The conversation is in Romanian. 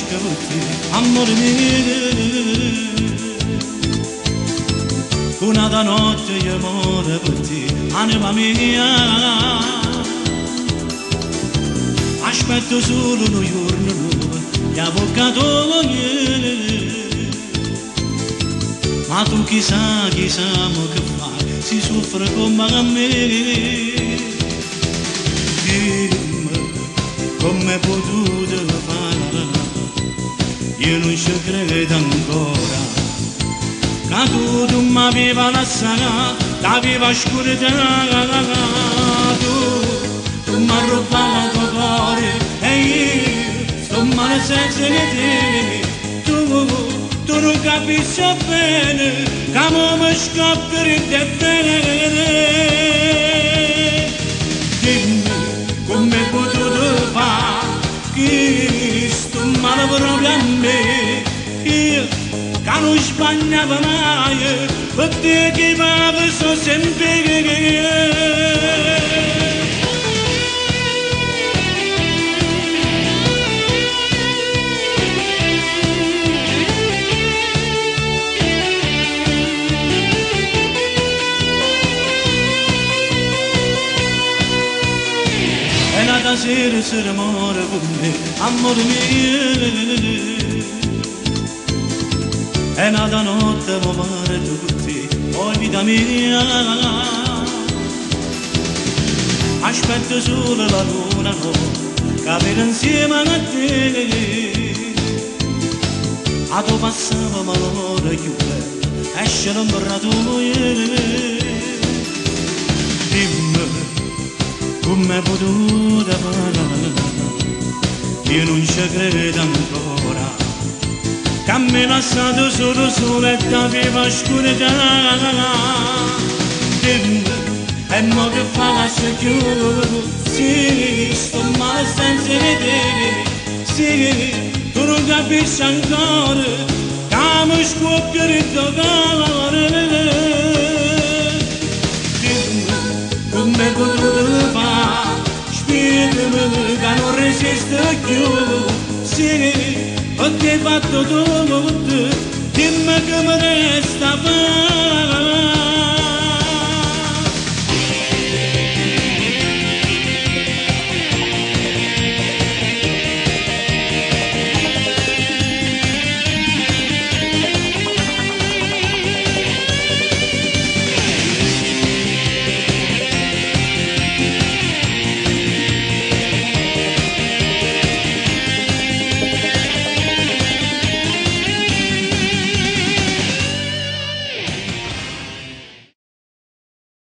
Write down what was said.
scavuti, amore mio. Una da notte io muore per te, anima mia. Aspetto solo un giorno nuovo, gli avvocati. Ma tu chissà che fai, si soffre come a me. Dimmi come potuto fare, io non ci credo ancora. Che tu mi avevi lasciato, t'aveva oscurità. Tu mi hai rubato il cuore e io sto male senza di te. Tu non capisci bene che mi scopri di bene. Dimmi come hai potuto fare che sto male proprio a me. Io che non sbagliavo mai, per te che mi avevo sempre. E nata sera se muore con me, amore mio. E nata notte mi pare tutti, poi vita mia. Aspetto solo la luna, no, che viene insieme a te. A tu passavo ma l'ora chiude, esce l'ombratoio. Dimmi come potuto fare, io non ci credo ancora. Che mi hai lasciato solo e t'aveva oscurità. Dimmi, e mo che fa lascia chiuso? Sì, sto male senza di te. Sì, tu non capisci ancora che mi scoppia il tuo cuore. Dimmi, come hai potuto fare? Spiegami che non resisto più. Sì, ho fatto tutto, dimmi che mi resta.